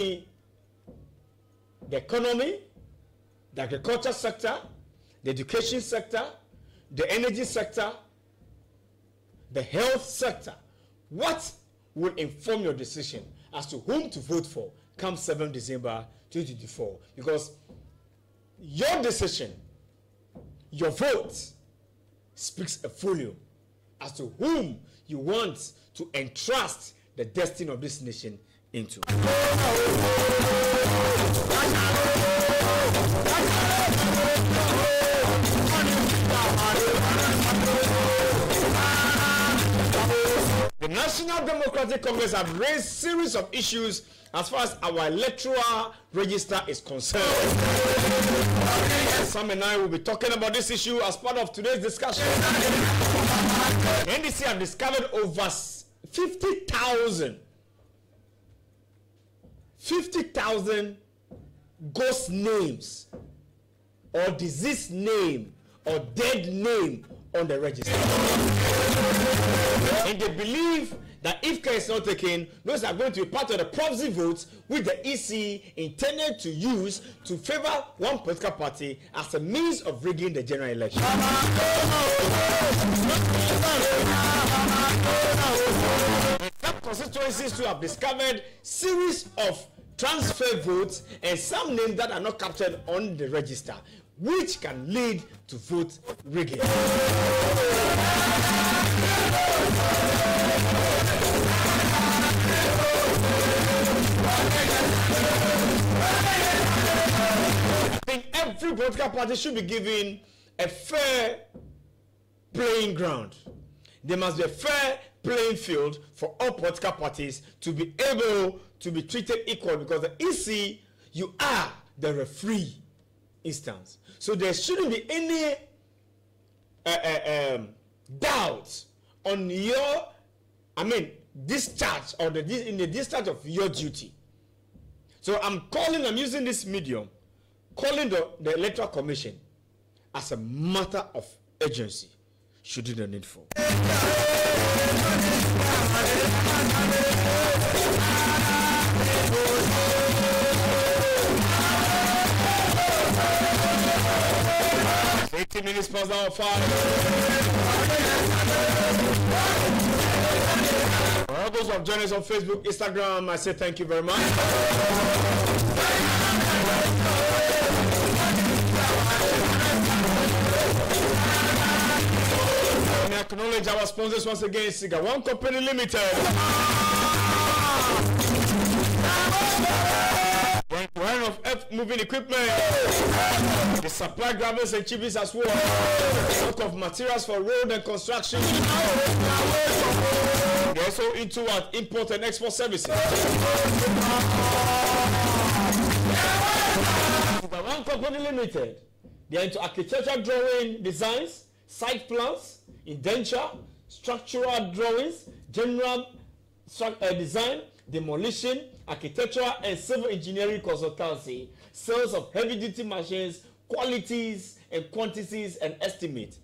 the economy, the agriculture sector, the education sector, the energy sector, the health sector. What will inform your decision as to whom to vote for come 7 December 2024? Because your decision, your vote, speaks a volume as to whom you want to entrust the destiny of this nation into. The National Democratic Congress have raised series of issues as far as our electoral register is concerned. Sam and I will be talking about this issue as part of today's discussion. The NDC have discovered over 50,000 ghost names or disease name or dead name on the register. And they believe that if care is not taken, those are going to be part of the proxy votes which the EC intended to use to favor one political party as a means of rigging the general election. Some constituencies too have discovered series of transfer votes and some names that are not captured on the register, which can lead to vote rigging. I think every political party should be given a fair playing ground. There must be a fair playing field for all political parties to be able to be treated equal, because the EC, you are the referee instance. So there shouldn't be any doubt on your, discharge or in the discharge of your duty. So I'm using this medium, calling the Electoral Commission as a matter of urgency, should do the needful. Minutes past hour 5. For all those who have joined us on Facebook, Instagram, I say thank you very much. And I acknowledge our sponsors once again, Siga One Company Limited. One of F moving equipment. They supply gravels and chippies as well. Stock of materials for road and construction. They're also into what? Import and export services. One Company Limited. They're into architectural drawing designs, site plans, indenture, structural drawings, general design, demolition, architectural and civil engineering consultancy, sales of heavy-duty machines, qualities and quantities and estimate.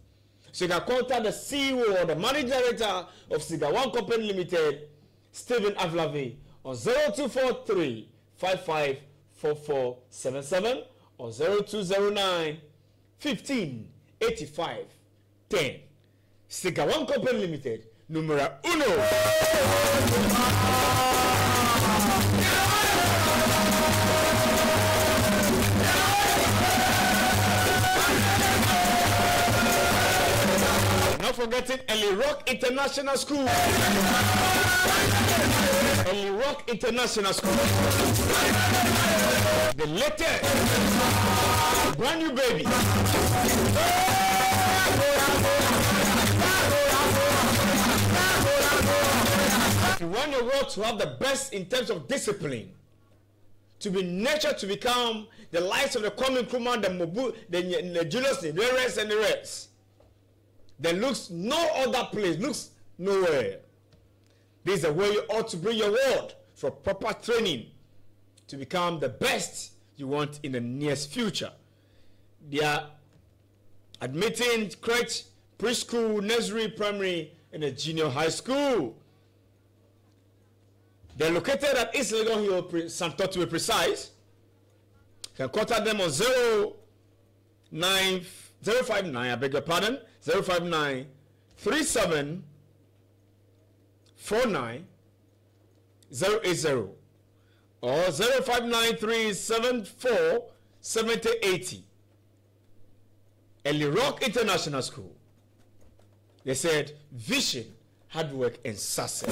So you can contact the CEO or the managing director of Siga One Company Limited, Stephen Avlave, on 0243 554477 or 0209 15 85 10. Siga One Company Limited, numero uno. Not forgetting Ellie Rock International School. Ellie Rock International School. The latest brand new baby. If you want your world to have the best in terms of discipline, to be nurtured to become the likes of the Kwame Nkrumah, the Julius Nyerere and the rest, there looks no other place, looks nowhere. This is the way you ought to bring your world for proper training to become the best you want in the nearest future. They are admitting crèche, preschool, nursery, primary, and a junior high school. They're located at East Legon Hill, Santo to be precise. You can contact them on 059, I beg your pardon, 059 37 49 080 or 059374 7080. Ellie Rock International School. They said vision, hard work, and success.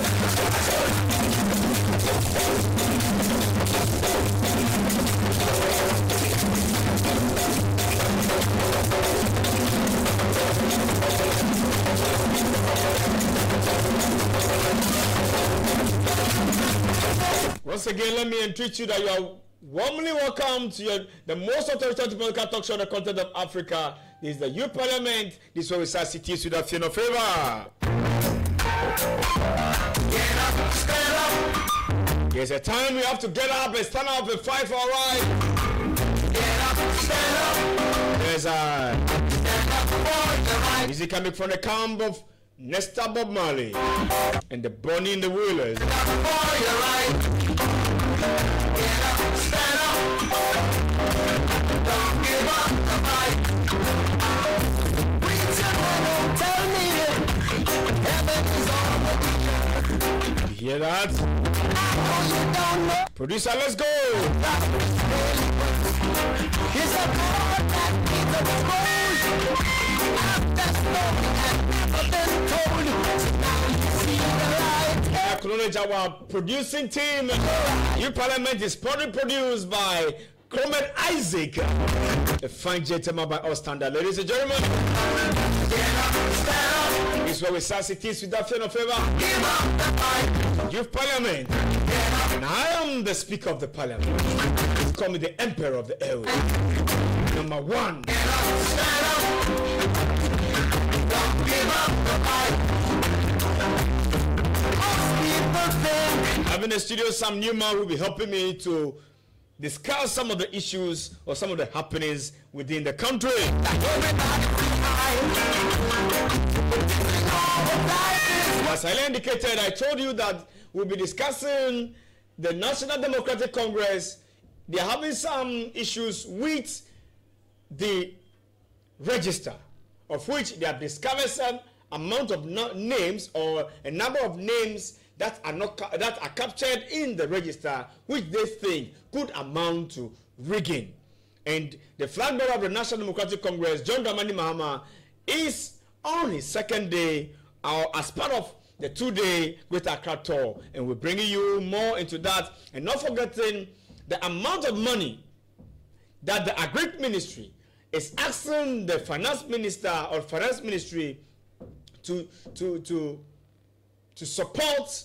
Once again, let me entreat you that you are warmly welcome to the most authoritative political talk show on the continent of Africa. This is the Youth Parliament. This is where we start cities without fear or favor. There's a time we have to get up and stand up and fight for our rights. There's a music coming from the camp of Nesta Bob Marley and the Bonnie and the Wheelers. You hear that? Producer, let's go! I acknowledge our producing team. Youth Parliament is proudly produced by Coleman Isaac, a fine gentleman by all standards. Ladies and gentlemen, this is where we start cities without fear or favor. Youth Parliament, and I am the Speaker of the Parliament. Call me the Emperor of the Airways. Number one. I'm in the studio. Sam Newman will be helping me to discuss some of the issues or some of the happenings within the country. As I indicated, I told you that we'll be discussing the National Democratic Congress. They are having some issues with the register, of which they have discovered some amount of names or a number of names that are captured in the register, which they think could amount to rigging. And the flag bearer of the National Democratic Congress, John Dramani Mahama, is on his second day as part of the 2-day Greater Accra tour, and we're bringing you more into that, and not forgetting the amount of money that the Agri Ministry is asking the Finance Minister or Finance Ministry to support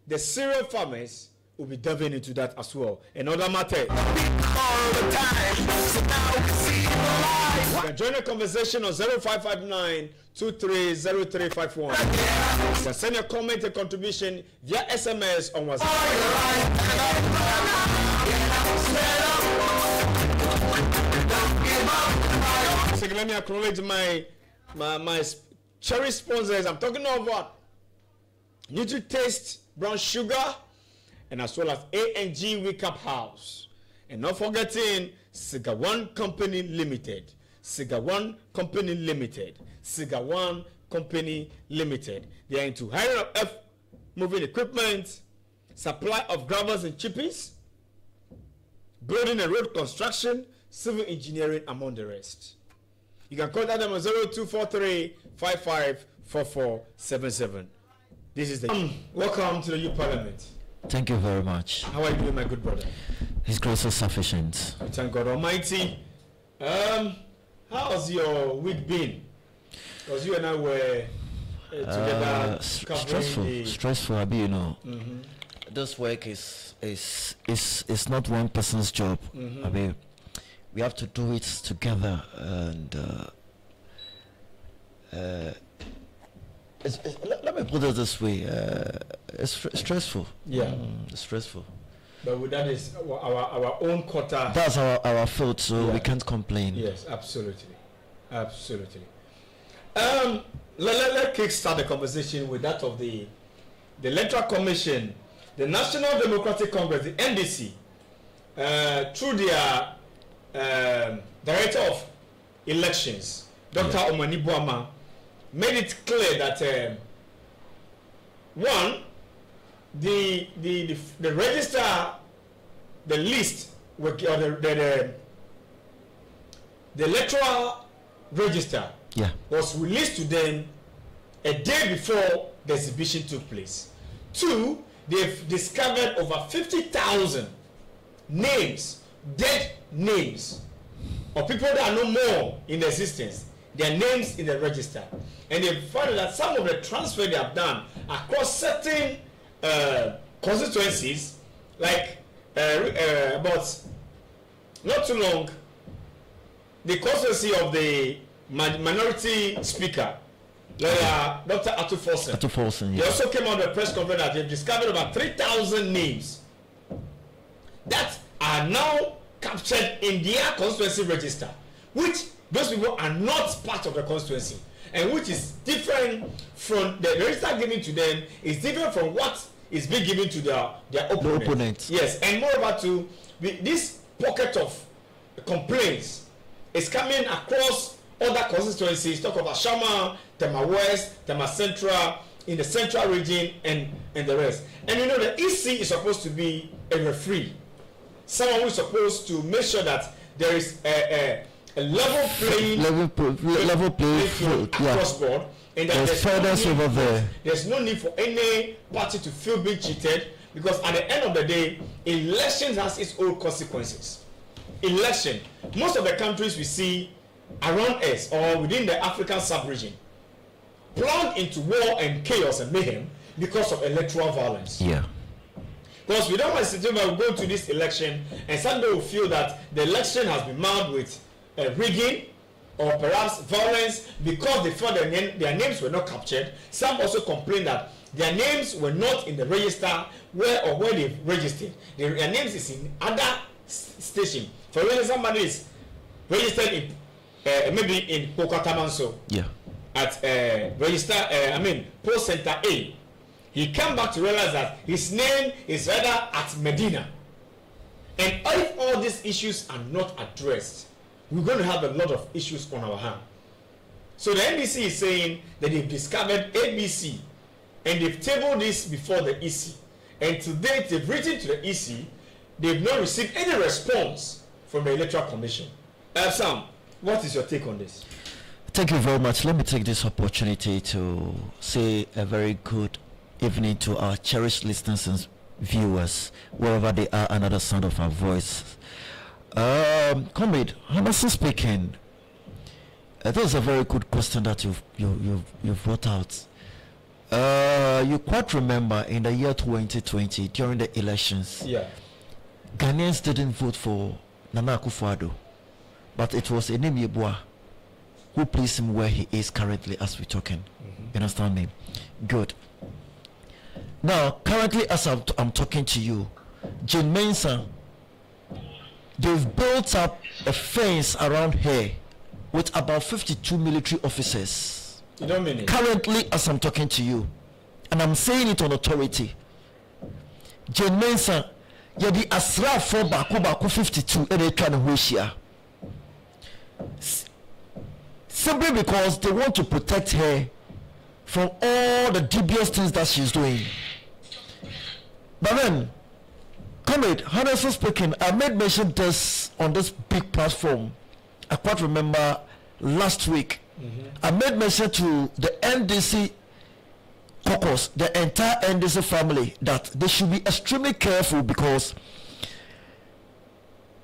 the cereal farmers. Will be diving into that as well. Another matter. You can join the conversation on 0559-230351. You can send your comment and contribution via SMS on WhatsApp. So let me acknowledge my cherry sponsors. I'm talking of what? Nutri-Taste Brown Sugar, and as well as A&G Wake-Up House. And not forgetting Cigar One Company Limited. Cigar One Company Limited. Cigar One Company Limited. They are into hiring of moving equipment, supply of gravels and chippies, building and road construction, civil engineering, among the rest. You can contact them on 0243 554477. This is the welcome to the Youth Parliament. Thank you very much. How are you doing, my good brother? His grace is sufficient. Thank God Almighty. How's your week been? Because you and I were together. Stressful. I mean, you know, this work is not one person's job. I mean, we have to do it together, and let me put it this way: it's stressful. Yeah, it's stressful. But that is our own quota. That's our field, so we can't complain. Yes, absolutely. Let's kickstart the conversation with that of the Electoral Commission. the National Democratic Congress, the NDC, through their Director of Elections, Dr. Omani Buama, made it clear that one, the register, the list, or the electoral register was released to them a day before the exhibition took place. Two, they've discovered over 50,000 names, dead names, of people that are no more in existence, their names in the register. And they found that some of the transfer they have done across certain constituencies, like about not too long, the constituency of the minority speaker, Dr. Atu Folsen. They also came out with a press conference that they've discovered about 3,000 names that are now captured in their constituency register, which those people are not part of the constituency, and which is different from the register given to them, is different from what is being given to their opponents. Yes, and moreover, to this pocket of complaints is coming across other constituencies. Talk of Ashama, Tema West, Tema Central, in the central region, and the rest. And you know, the EC is supposed to be a referee, someone who is supposed to make sure that there is a level playing field across board, and that there's no need for any party to feel being cheated, because at the end of the day, election has its own consequences. Election, most of the countries we see around us or within the African sub-region plunged into war and chaos and mayhem because of electoral violence. Yeah. Because we don't want to go to this election and somebody will feel that the election has been marred with rigging or perhaps violence because they felt their names were not captured. Some also complained that their names were not in the register where they registered. Their names is in other station. For example, somebody is registered in maybe in Kokatamanso. Yeah. At Post Center A. He came back to realize that his name is rather at Medina. And if all these issues are not addressed, we're going to have a lot of issues on our hand. So the NDC is saying that they've discovered ABC and they've tabled this before the EC. And to date, they've written to the EC, they've not received any response from the Electoral Commission. Sam, what is your take on this? Thank you very much. Let me take this opportunity to say a very good evening to our cherished listeners and viewers, wherever they are under the sound of our voice. Comrade, honestly speaking, that was a very good question that you've brought out. You quite remember in the year 2020 during the elections, Ghanaians didn't vote for Nana Akufo-Addo, but it was Enem Yeboah who placed him where he is currently as we're talking. You understand me? Good. Now, currently as I'm talking to you, Jane Mensah, they've built up a fence around here with about 52 military officers. You don't mean it? Currently as I'm talking to you, and I'm saying it on authority, Jane Mensah, the Asra for Baku 52 and they trying to wish here. Simply because they want to protect her from all the dubious things that she's doing. But then, comrade, honestly speaking, I made mention this on this big platform. I quite remember last week. I made mention to the NDC caucus, the entire NDC family, that they should be extremely careful because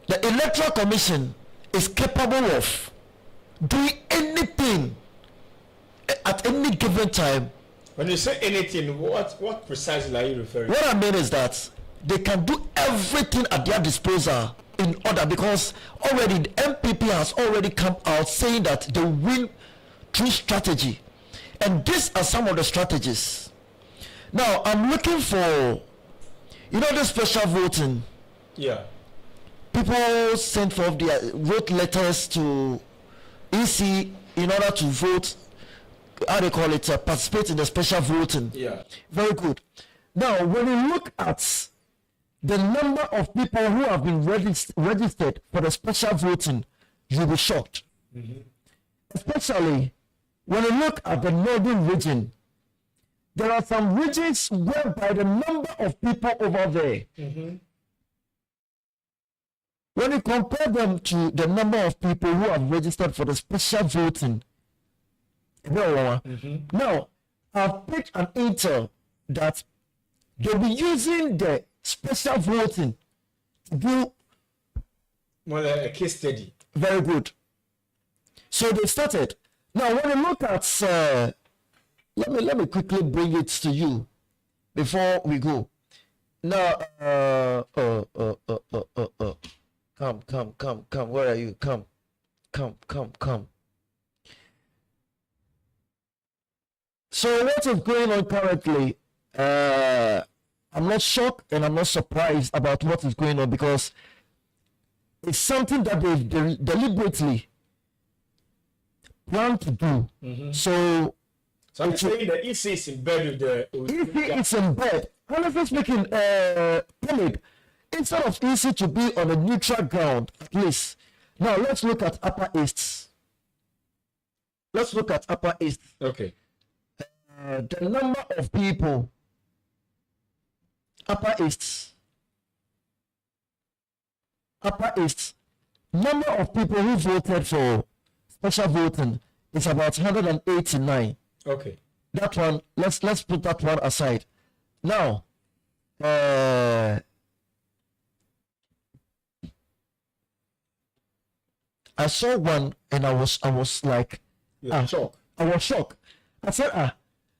the Electoral Commission is capable of doing anything at any given time. When you say anything, what precisely are you referring to? What I mean is that they can do everything at their disposal in order, because already the MPP has already come out saying that they win through strategy, and these are some of the strategies. Now I'm looking for, the special voting. Yeah. People sent forth wrote letters to EC in order to vote, participate in the special voting. Yeah. Very good. Now, when you look at the number of people who have been registered for the special voting, you'll be shocked. Especially when you look at the northern region, there are some regions whereby the number of people over there, when you compare them to the number of people who have registered for the special voting, now I've picked an intel that they'll be using the special voting to do a case study. Very good. So they started. Now, when you look at, let me quickly bring it to you before we go. Now, come. Where are you? Come. So what is going on currently? I'm not shocked and I'm not surprised about what is going on, because it's something that they've deliberately planned to do. So I'm saying the EC is in bed with the EC is in bed. Honestly speaking, Philip, instead of EC to be on a neutral ground, at least. Now let's look at Upper East. Okay. The number of people, Upper East, number of people who voted for special voting is about 189. Okay. That one, let's put that one aside. Now, I saw one and I was like, shocked. I was shocked. I said,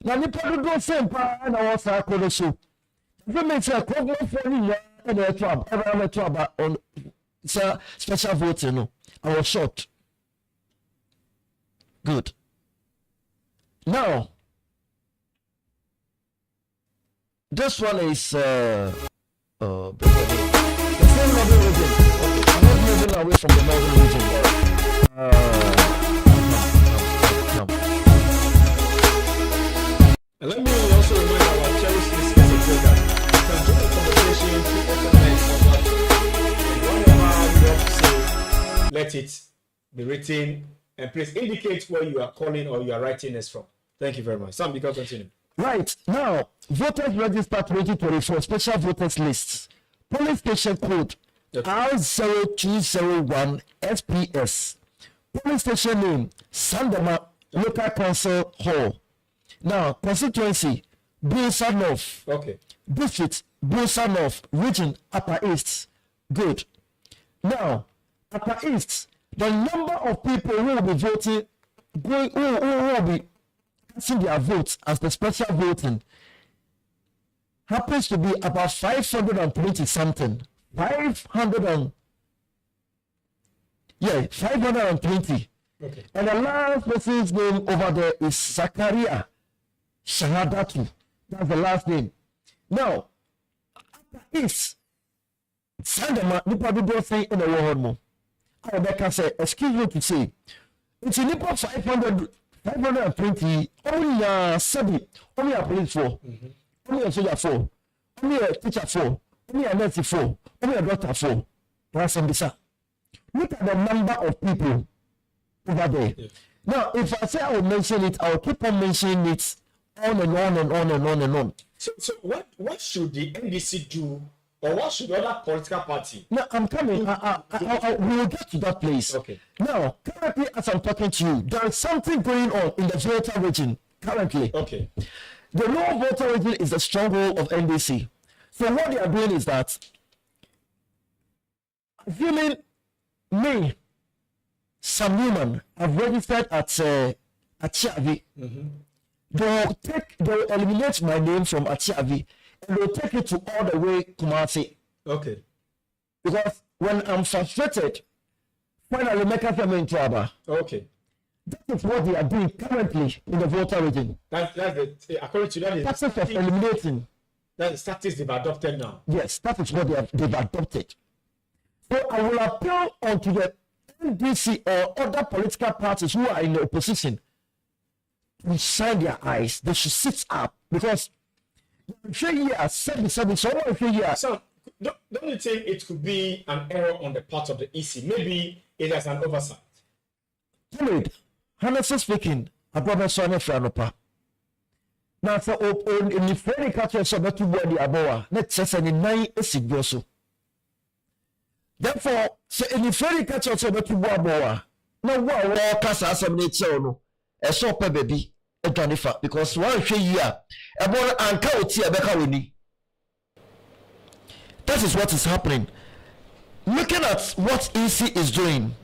now nipa do do same pa and I was like, so if me say come for me and the trouble on special voting, no, I was shocked. Good. Now, this one is the same northern region. I'm not moving away from the northern region. And let me also remind our cherished listeners that you can join the conversation through SMS and whatever you have to say, let it be written, and please indicate where you are calling or you are writing us from. Thank you very much. Sam, you can continue. Right. Now, voters register 2024 special voters lists. Police station code R0201 SPS. Police station name Sandama Local Council Hall. Now, constituency Busa North. Okay. District Busa North. Region Upper East. Good. Now, Upper East, the number of people who will be voting, who will be casting their votes as the special voting, happens to be about 520 something. 520. Okay. And the last person's name over there is Zakaria Shahadatu. That's the last name. Now, Upper East, Sandema, nipa do say in the world more. I can say, excuse me to say, it's in nipa 520, only a Sabi, only a police for, only a soldier for, only a teacher for, only a nurse for, only a doctor for. That's in the look at the number of people over there. Yeah. Now, if I say I will mention it, I will keep on mentioning it on and on and on and on and on. So what should the NDC do, or what should other political party? No, I'm coming. We will get to that place. Okay. Now, currently, as I'm talking to you, there is something going on in the Volta region currently. Okay. The Lower Volta region is the stronghold of NDC. So what they are doing is that, assuming me, Sam Newman, have registered at Achiavi. They will eliminate my name from Achiavi and they'll take it to all the way Kumasi. Okay. Because when I'm frustrated, finally make up them in trouble. Okay. That is what they are doing currently in the Volta region. That's the according to that is process of eliminating. That's the statistics they've adopted now. Yes, that is what they've adopted. So I will appeal onto the NDC or other political parties who are in the opposition to shine their eyes. They should sit up, because So, don't you think it could be an error on the part of the EC? Maybe it has an oversight. Honestly speaking, I probably saw no franopa. Now, for in the friendly culture, so not to wear the aboa, let's say, in 9 is therefore, so in the friendly culture, so not to wear aboa. No, what Casa assembly, no, a soap baby, a Janifa, because 1 year, a boy and cow tea, a becker winnie. That is what is happening. Looking at what EC is doing,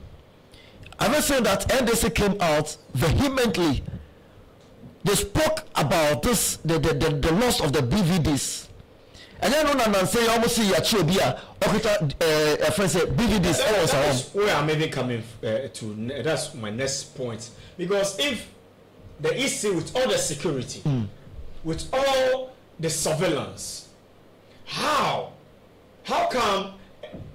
I'm saying that NDC came out vehemently. They spoke about this, the loss of the BVDs. And then on say almost see Yachobia, a friend said BVDs. That's where I'm maybe coming to. That's my next point. Because if the EC with all the security, with all the surveillance, how come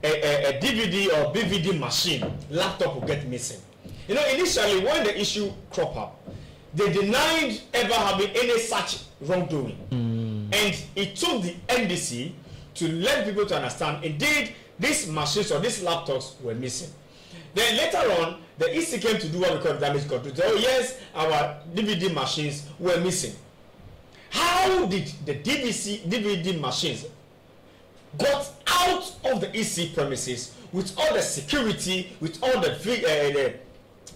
a DVD or BVD machine, laptop will get missing? You know, initially when the issue crop up, they denied ever having any such wrongdoing. And it took the NDC to let people to understand, indeed, these machines or these laptops were missing. Then later on, the EC came to do what we call damage control. Oh yes, our DVD machines were missing. How did the DVD machines got out of the EC premises with all the security, with all the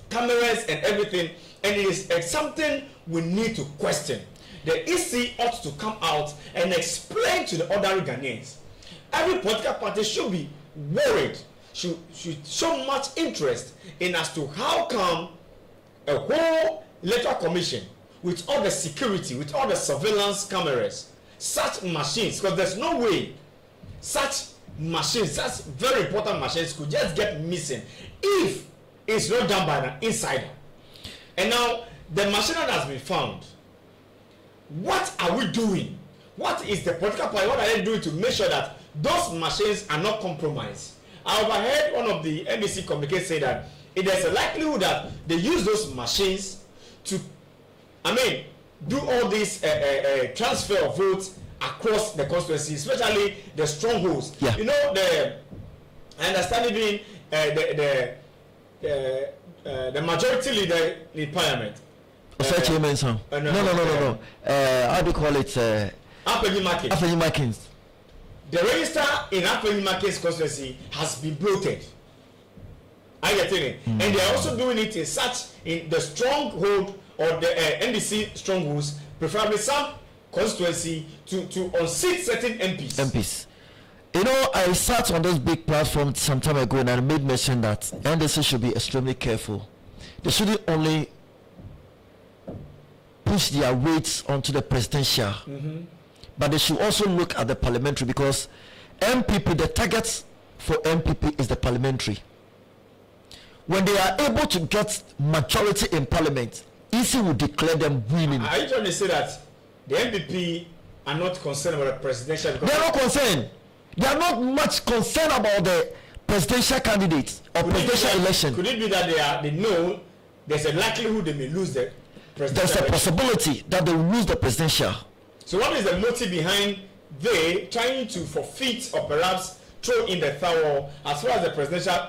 cameras and everything? And it is something we need to question. The EC ought to come out and explain to the ordinary Ghanaians. Every political party should be worried, should show much interest in as to how come a whole electoral commission with all the security, with all the surveillance cameras, such machines, because there's no way such machines, such very important machines could just get missing if it's not done by an insider. And now the machine that has been found, what are we doing? What is the political party? What are they doing to make sure that those machines are not compromised? I overheard one of the NDC communicators say that there's a likelihood that they use those machines to, do all this transfer of votes across the constituency, especially the strongholds. Yeah. You know, I understand even the majority leader in parliament. No. How do you call it? Anthony Markins. The register in Anthony Markins' constituency has been bloated. I get it. And they are also doing it in the stronghold or the NDC strongholds, preferably some constituency to unseat certain MPs. You know, I sat on this big platform some time ago and I made mention that NDC should be extremely careful. They shouldn't only push their weights onto the presidential, but they should also look at the parliamentary, because MPP, the target for MPP is the parliamentary. When they are able to get majority in parliament, EC will declare them winning. Are you trying to say that the MPP are not concerned about the presidential? They are not concerned. They are not much concerned about the presidential candidates or presidential election. Could it be that they know there's a likelihood they may lose the presidential? There's a possibility that they will lose the presidential. So what is the motive behind they trying to forfeit or perhaps throw in the towel as far as the presidential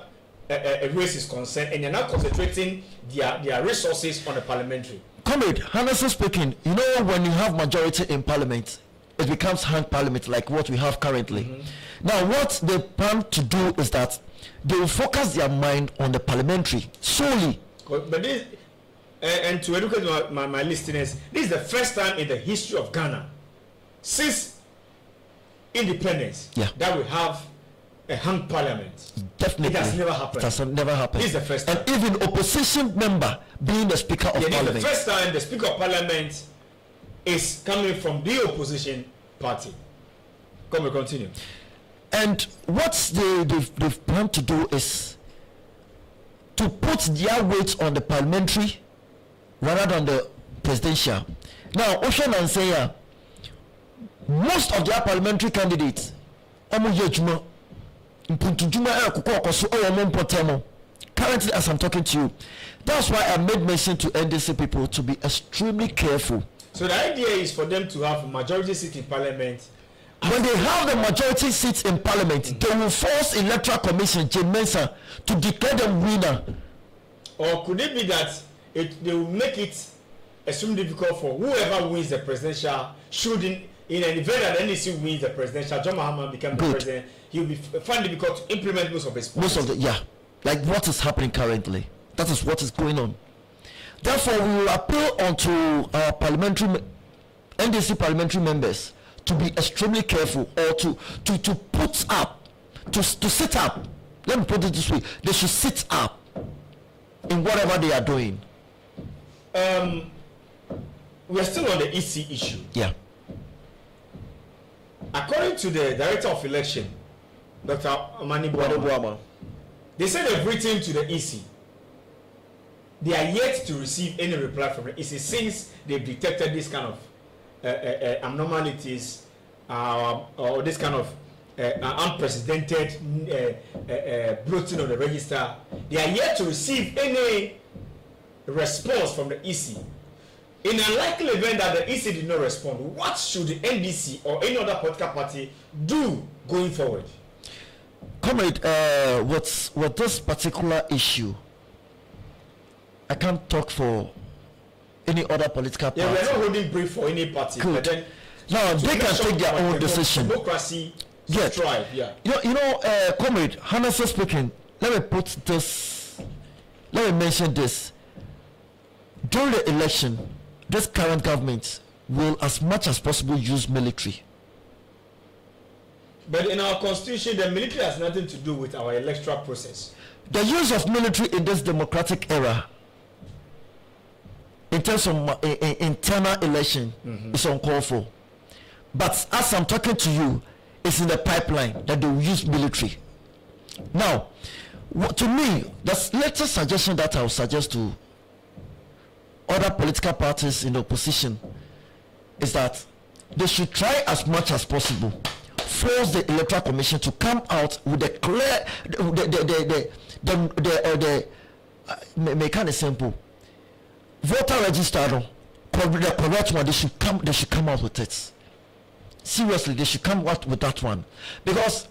race is concerned, and they're not concentrating their resources on the parliamentary? Comrade, honestly speaking, you know, when you have majority in parliament, it becomes hung parliament like what we have currently. Now, what they plan to do is that they will focus their mind on the parliamentary solely. But this, and to educate my listeners, this is the first time in the history of Ghana since independence that we have a hung parliament. Definitely. It has never happened. It has never happened. This is the first time. And even opposition member being the speaker of parliament. This is the first time the speaker of parliament is coming from the opposition party. Come, we continue. And what they've planned to do is to put their weight on the parliamentary rather than the presidential. Now, Ocean and Senya, most of their parliamentary candidates, currently as I'm talking to you, that's why I made mention to NDC people to be extremely careful. So the idea is for them to have a majority seat in parliament. When they have the majority seats in parliament, they will force electoral commission Jane Mensah to declare them winner. Or could it be that they will make it extremely difficult for whoever wins the presidential, should in an event that the NDC wins the presidential, John Mahama become the president, he will be find it difficult to implement most of his policies. Most of the, like what is happening currently. That is what is going on. Therefore, we will appeal onto our NDC parliamentary members to be extremely careful, or to put up, to sit up. Let me put it this way: they should sit up in whatever they are doing. We are still on the EC issue. Yeah. According to the director of election, Dr. Amani Buama, they said they've written to the EC. They are yet to receive any reply from the EC since they've detected this kind of abnormalities or this kind of unprecedented bloating of the register. They are yet to receive any response from the EC. In a likely event that the EC did not respond, what should the NDC or any other political party do going forward? Comrade, what's this particular issue? I can't talk for any other political party. Yeah, we're not holding brief for any party. Good. But then, now they can take their own decision. Democracy Yes. strive. Yeah. Comrade, honestly speaking, let me mention this. During the election, this current government will as much as possible use military. But in our constitution, the military has nothing to do with our electoral process. The use of military in this democratic era, in terms of internal election, is uncalled for. But as I'm talking to you, it's in the pipeline that they will use military. Now, to me, the latest suggestion that I would suggest to other political parties in the opposition is that they should try as much as possible force the electoral commission to come out with a clear make it simple voter register the correct one. They should come out with it. Seriously, they should come out with that one, because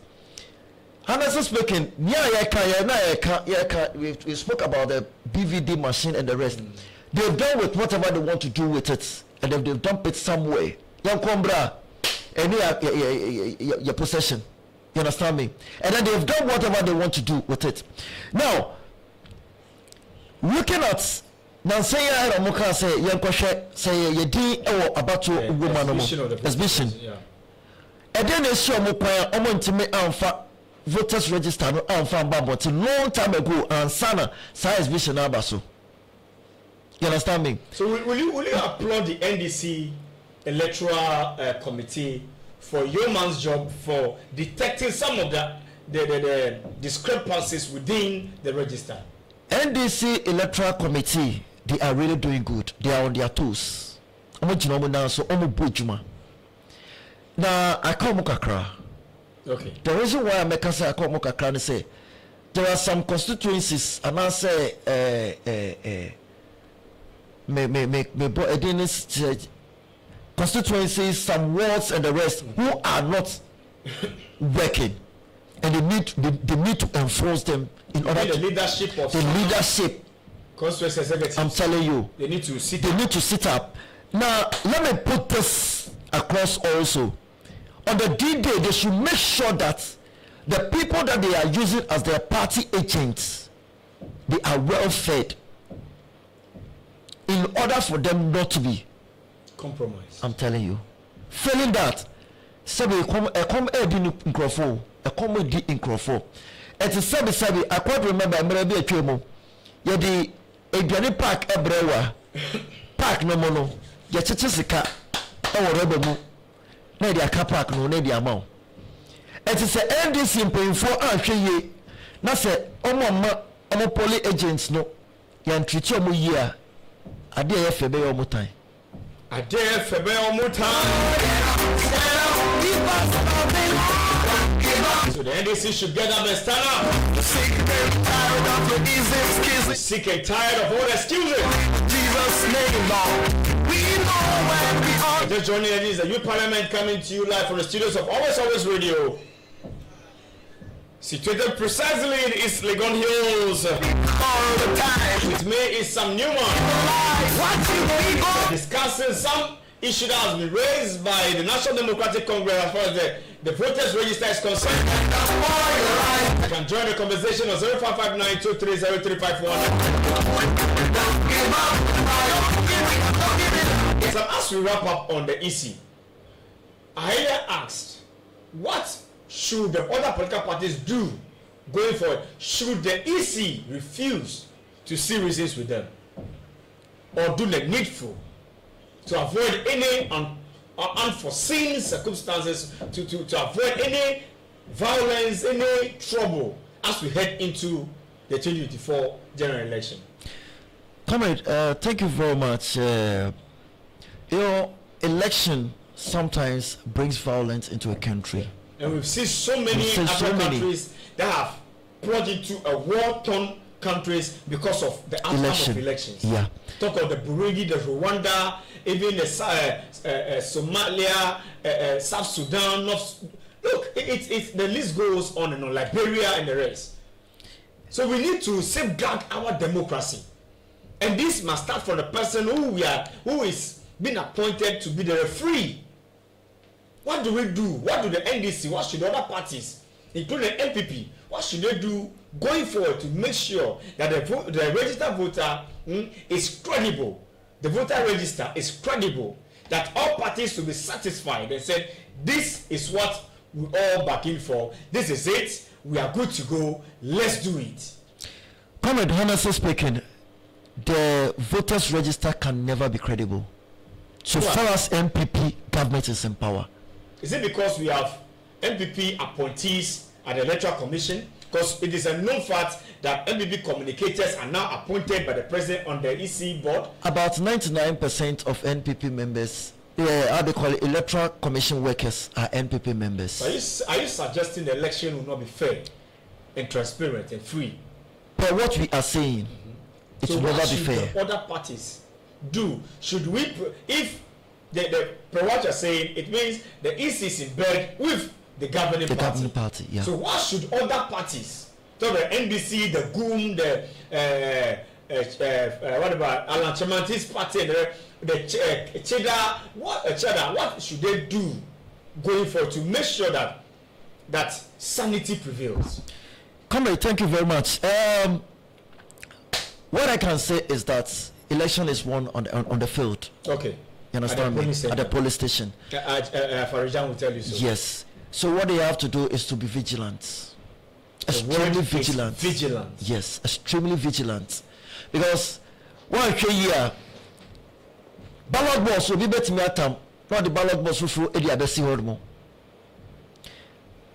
honestly speaking, we spoke about the BVD machine and the rest. They've done with whatever they want to do with it, and they've dumped it somewhere. Any your possession. You understand me? And then they've done whatever they want to do with it. Now, looking at Nansaya Ramuka say say about woman exhibition. And then they show voters register no but long time ago and sana exhibition abaso. You understand me? So will you applaud the NDC electoral committee for your man's job for detecting some of the discrepancies within the register? NDC electoral committee, they are really doing good. They are on their toes. Now I call Mukakra. Okay. The reason why I make say I call Mukakra is say there are some constituencies and I say constituencies, some wards and the rest who are not working, and they need to enforce them in order the to leadership of the leadership. Constituency executives. I'm telling you, they need to sit. They need to sit up. Now let me put this across also. On the D-Day, they should make sure that the people that they are using as their party agents, they are well fed, in order for them not to be compromise. I'm telling you. Failing that, sabi come edi nkrofo, come edi nkrofo. It is sabi I quite remember mmerebe atwemo. Ye di aduane park ebrewa. Park no mono. Ye chichi sika e woreba mu. Na di aka park no na di amount. It is a NDC mpanyinfo ahwe ye. Na se omo poli agents no ye ntreat omo yi a ade ye febe ye omo tan. I dare for more time. So the NDC should get up and stand up. We're sick and tired of all excuses. Jesus' name, Lord. We know when we are. Just joining us, this is the Youth Parliament coming to you live from the studios of Always Radio. Situated precisely in East Legon Hills. All the time. With me is Sam Newman. Discussing some issue that has been raised by the National Democratic Congress as far as the voters register is concerned. You can join the conversation on 0559-230-351. So as we wrap up on the EC, I earlier asked, what should the other political parties do going forward? Should the EC refuse to see reasons with them, or do the needful to avoid any unforeseen circumstances, to avoid any violence, any trouble as we head into the 2024 general election? Comrade, thank you very much. Election sometimes brings violence into a country. And we've seen so many African countries that have brought into a war-torn countries because of the outcome of elections. Yeah. Talk of the Burundi, the Rwanda, even the Somalia, South Sudan. Look, it's the list goes on and on. Liberia and the rest. So we need to safeguard our democracy, and this must start from the person who is being appointed to be the referee. What do we do? What do the NDC? What should the other parties, including the NPP, what should they do going forward to make sure that the registered voter is credible? The voter register is credible. That all parties will be satisfied and said, this is what we all back in for. This is it. We are good to go. Let's do it. Comrade, honestly speaking, the voters register can never be credible so far as MPP government is in power. Is it because we have MPP appointees at the Electoral Commission? Because it is a known fact that MPP communicators are now appointed by the president on the EC board. About 99% of NPP members, how they call it, Electoral Commission workers, are NPP members. So are you suggesting the election will not be fair and transparent and free? But what we are saying, it will never be fair. So what should the other parties do? Should we, if the what you're saying, it means the EC is in bed with the governing party. Yeah. So what should other parties, so the NDC, the GUM, the what about Alan Chamanti's party, the Cheddar, what should they do going forward to make sure that sanity prevails? Comrade, thank you very much. What I can say is that election is won on the field. Okay. You understand me? At the police station. Farijan will tell you so. Yes. So what they have to do is to be vigilant. Extremely vigilant. Vigilant. Yes, extremely vigilant. Because one year, ballot box will be better me atam. Not the ballot box for the other.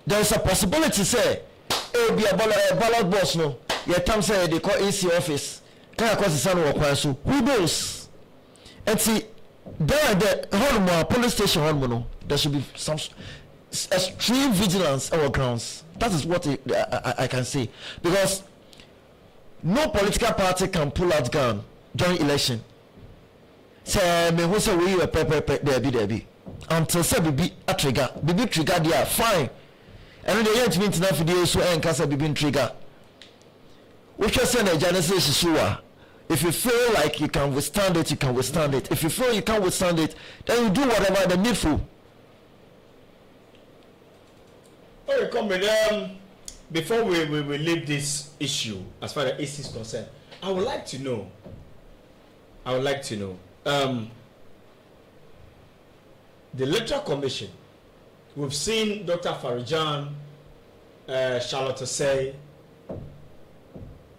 There is a possibility say, it will be a ballot box no. Your time say they call AC office. Can I cause the sun work so? Who knows? And see, there the police station there should be some extreme vigilance on our grounds. That is what I can say, because no political party can pull out gun during election. Say me who say we were there be until say be a trigger there fine. And the yet mean to video so and case be trigger. We can send a genesis sure. If you feel like you can withstand it, you can withstand it. If you feel you can't withstand it, then you do whatever the needful. Okay, comrade. Before we leave this issue, as far as the AC is concerned, I would like to know. The Electoral Commission. We've seen Dr. Farijan, Charlotte Osei,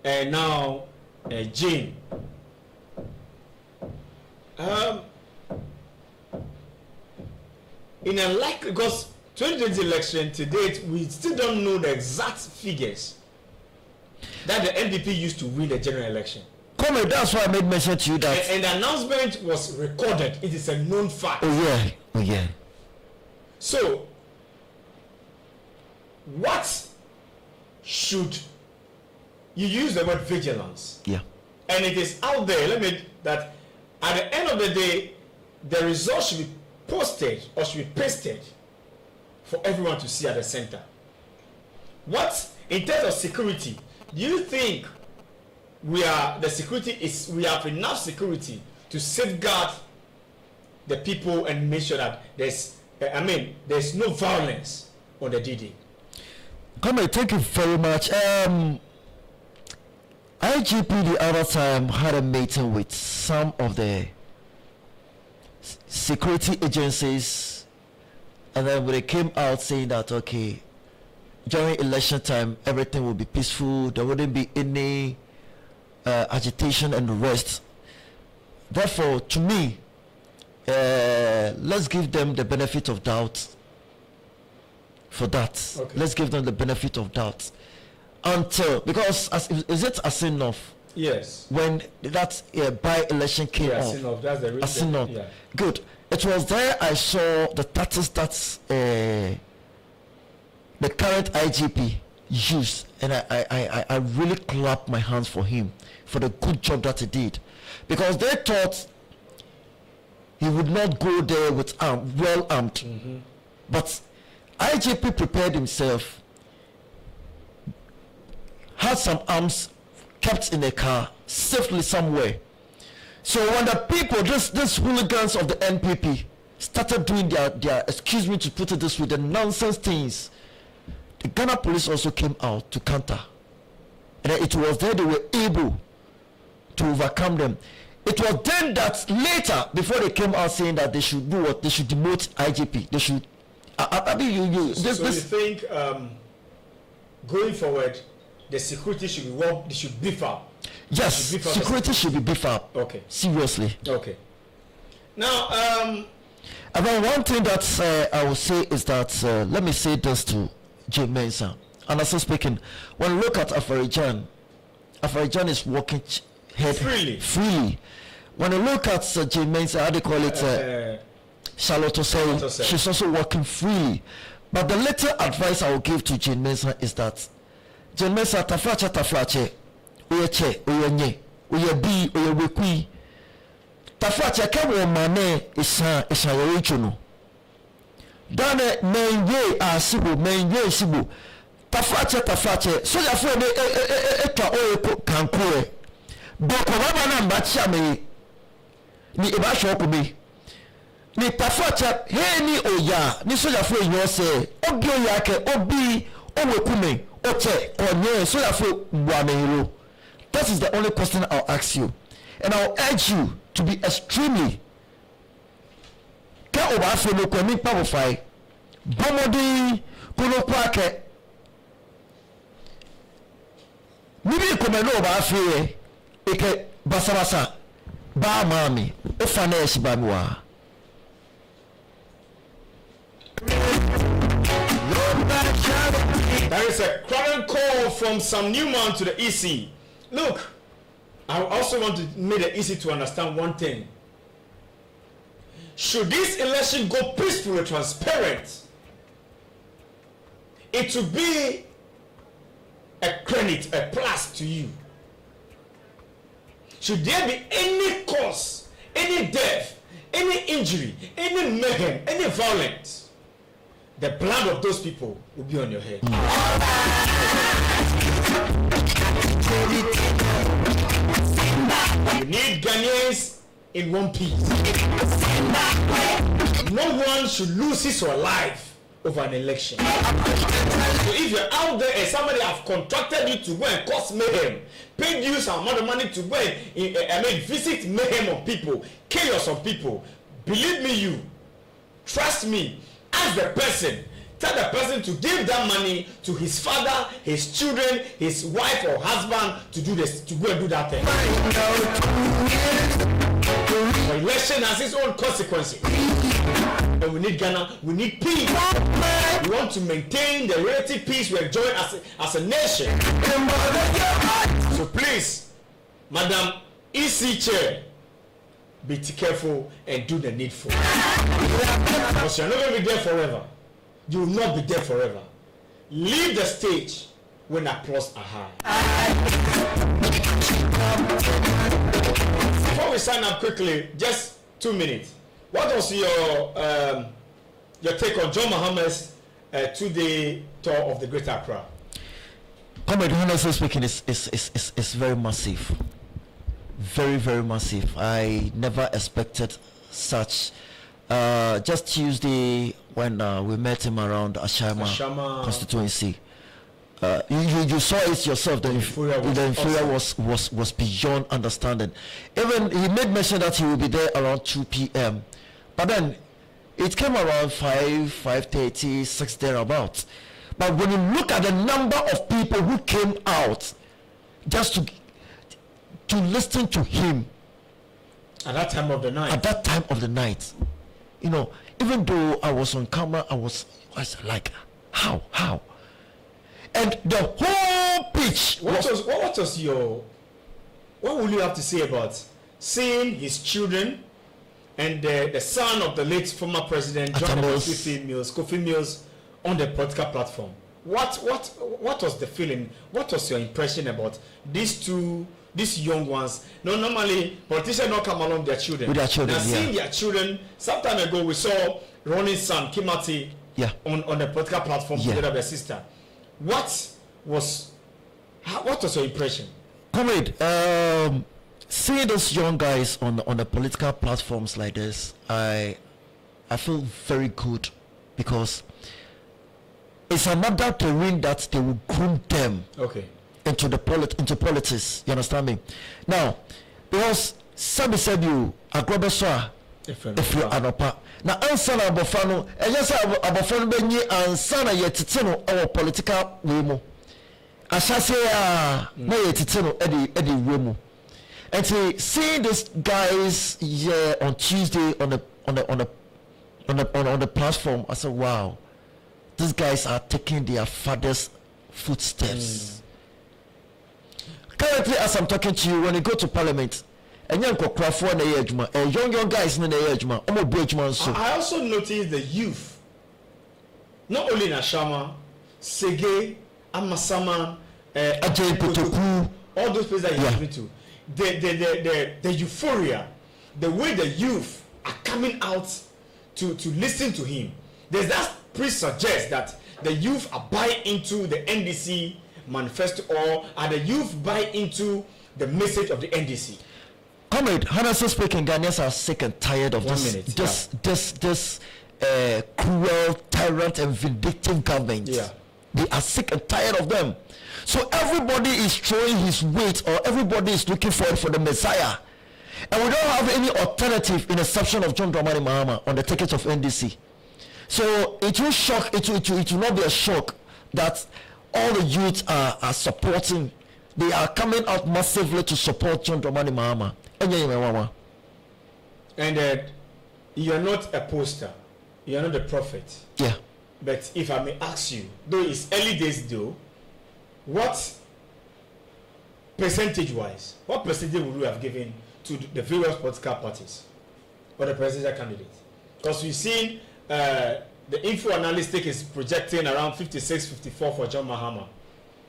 and now Jane. In a because 2020 election to date, we still don't know the exact figures that the NDP used to win the general election. Comrade, that's why I made mention to you that. And the announcement was recorded. It is a known fact. Oh yeah. So, what should you use the word vigilance. Yeah. And it is out there, that at the end of the day, the results should be posted or should be pasted for everyone to see at the center. What, in terms of security, do you think we have enough security to safeguard the people and make sure that there's no violence on the D-Day? Come on, thank you very much. IGP the other time had a meeting with some of the security agencies, and then when they came out saying that, okay, during election time everything will be peaceful, there wouldn't be any agitation and the rest. Therefore, to me, let's give them the benefit of doubt for that. Okay. Let's give them the benefit of doubt until, because is it Asinov? Yes. When that by-election came Yeah, off, Asinov, that's the reason. Asinov. Yeah. Good. It was there I saw the tactics that the current IGP used, and I really clap my hands for him for the good job that he did, because they thought he would not go there with well armed. Mm-hmm. But IGP prepared himself, had some arms kept in a car safely somewhere. So when the people, these hooligans of the NPP started doing their excuse me to put it this way, the nonsense things, the Ghana police also came out to counter. And it was there they were able to overcome them. It was then that later, before they came out saying that they should do what? They should demote IGP. They should. You think going forward, the security should be they should beef up? Yes, security should be beefed up. Okay. Seriously. Okay. Now, and then one thing that I will say is that let me say this to Jay Mensah. And also speaking, when you look at Afarijan is walking freely. When you look at Jay Mensah, how they call it, Charlotte Osei, she's also walking freely. But the little advice I will give to Jay Mensah is that Jay Mensah taflache, oye nye, oye bi, oye wekui. Taflache kemo mane isa yorichuno. Dane menye sibu. Taflache. So ya fwe etwa oye kankure. Boko baba na mbachi ame ni ibasho okumi. Ni taflache he ni oya ni so ya fwe yose obi oya ke obi owekume oche konye so ya fwe mbwanehiro. That is the only question I'll ask you, and I'll urge you to be extremely ka oba fwe no kwani pabofai bomodi kuno kwake nibi komeno oba fwe eke basabasa ba mami ofana esibamiwa. There is a current call from Sam Newman to the EC. Look, I also want to make it easy to understand one thing. Should this election go peaceful and transparent, it will be a credit, a plus to you. Should there be any cause, any death, any injury, any mayhem, any violence, the blood of those people will be on your head. You need Ghanaians in one piece. No one should lose his or life over an election. So if you're out there and somebody have contracted you to go and cause mayhem, paid you some amount of money to go and visit mayhem on people, chaos on people, believe me, trust me, ask the person, tell the person to give that money to his father, his children, his wife or husband to do this, to go and do that thing. The election has its own consequences. And we need Ghana, we need peace. We want to maintain the relative peace we enjoy as a nation. So please, Madam EC Chair, be careful and do the needful. Because you're not going to be there forever. You will not be there forever. Leave the stage when applause are high. we sign up quickly, just 2 minutes, what was your take on John Mahama's 2-day tour of the Greater Accra? Comrade, honestly speaking, is very massive. Very, very massive. I never expected such. Just Tuesday when we met him around Ashama constituency, you saw it yourself. The euphoria was beyond understanding. Even he made mention that he will be there around 2 p.m. But then it came around 5:30, 6 thereabouts. But when you look at the number of people who came out just to listen to him at that time of the night, you know, even though I was on camera, I was like, how? And the whole pitch. What would you have to say about seeing his children and the son of the late former president John Kofi Mills on the political platform? What was the feeling? What was your impression about these young ones? No, normally politicians don't come along with their children. Now seeing their children, some time ago we saw Ronnie's son Kimati on the political platform together with their sister. What was your impression? Comrade, seeing those young guys on the political platforms like this, I feel very good, because it's another terrain that they will groom them into politics. You understand me? Now, because said you agrobeswa if you anopa. Now answer na abofano, and yes abofano benyi answer na yetitino our political wemo. Ashase na yetitino edi wemo. And seeing these guys on Tuesday on the platform, I said, wow, these guys are taking their father's footsteps. Currently, as I'm talking to you, when you go to Parliament, and young guys in the age, I also noticed the youth, not only in Ashama, Sege, Amasama, Ajay Kotoku, all those places that you've been to. The euphoria, the way the youth are coming out to listen to him. Does that pre-suggest that the youth are buying into the NDC manifesto, or are the youth buying into the message of the NDC? Comrade, honestly speaking, Ghanaians are sick and tired of this cruel, tyrant and vindictive government. Yeah. They are sick and tired of them. So everybody is throwing his weight, or everybody is looking for the Messiah. And we don't have any alternative in exception of John Dramani Mahama on the ticket of NDC. So it will shock, it will not be a shock that all the youth are supporting. They are coming out massively to support John Dramani Mahama. And you're not a poster, you're not a prophet. Yeah. But if I may ask you, though it's early days though, what percentage would you have given to the various political parties or the presidential candidate? Because we've seen the info analytic is projecting around 56-54 for John Mahama.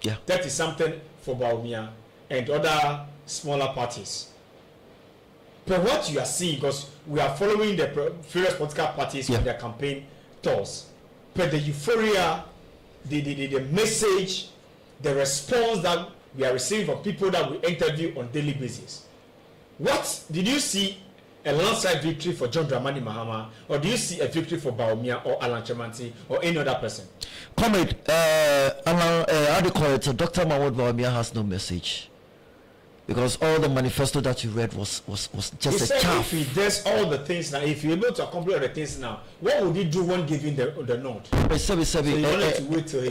Yeah. 30 something for Bawumia and other smaller parties. But what you are seeing, because we are following the various political parties on their campaign tours, but the euphoria, the message, the response that we are receiving from people that we interview on daily basis. What did you see? A landslide victory for John Dramani Mahama, or do you see a victory for Bawumia or Alan Chemanti or any other person? Comrade, how do you call it? Dr. Mahmoud Bawumia has no message, because all the manifesto that you read was just a chaff. If he does all the things now, if you're able to accomplish all the things now, what would he do when giving the nod? Sabi, so you wanted to wait till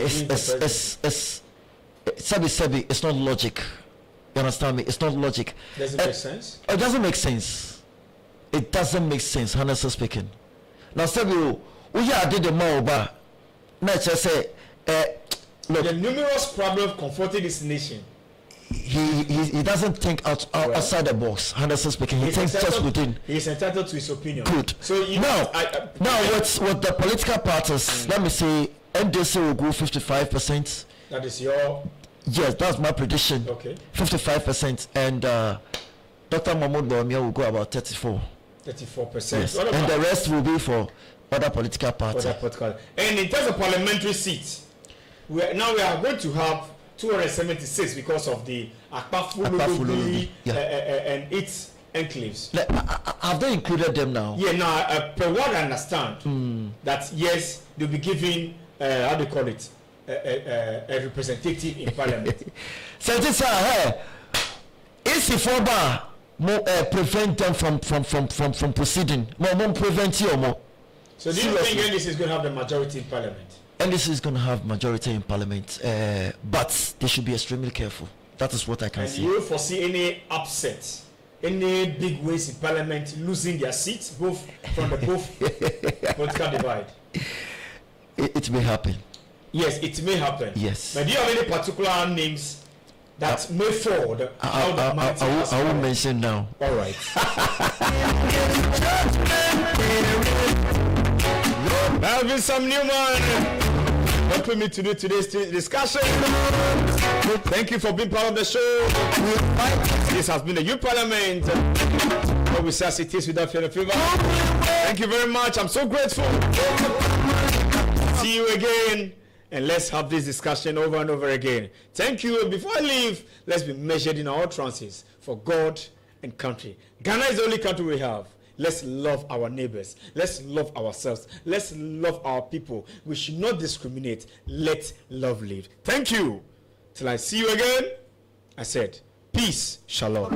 it's not logic. You understand me? It's not logic. Does it make sense? It doesn't make sense. It doesn't make sense, honestly speaking. Now, Sabi, we did the more, but let's just say, look, the numerous problems confronting this nation. He doesn't think outside the box, honestly speaking. He thinks just within. He's entitled to his opinion. Good. So now with the political parties, let me say NDC will go 55%. That is your. Yes, that's my prediction. Okay. 55%, and Dr. Mahmoud Bawumia will go about 34. 34%. Yes. What And about the rest will be for other political parties. other political? And in terms of parliamentary seats, we are going to have 276 because of the Akpafululu yeah. and its enclaves. Like, have they included them now? Yeah, now, per what I understand, that yes, they'll be giving, how do you call it, a representative in parliament. Sentence hey, if for bar prevent them from proceeding, more prevent you more. So do you think NDC is going to have the majority in parliament? And this is going to have majority in parliament, but they should be extremely careful. That is what I can And see. do you foresee any upset, any big ways in parliament losing their seats, both from the both political divide? It may happen. Yes, it may happen. Yes. But do you have any particular names that may fall? I won't mention now. All right. There have been some new man helping me to do today's discussion. Thank you for being part of the show. This has been the Youth Parliament. Where we say as it is without fear or favor. Thank you very much. I'm so grateful. See you again. And let's have this discussion over and over again. Thank you. And before I leave, let's be measured in our utterances for God and country. Ghana is the only country we have. Let's love our neighbors. Let's love ourselves. Let's love our people. We should not discriminate. Let love live. Thank you. Till I see you again, I said, peace, shalom.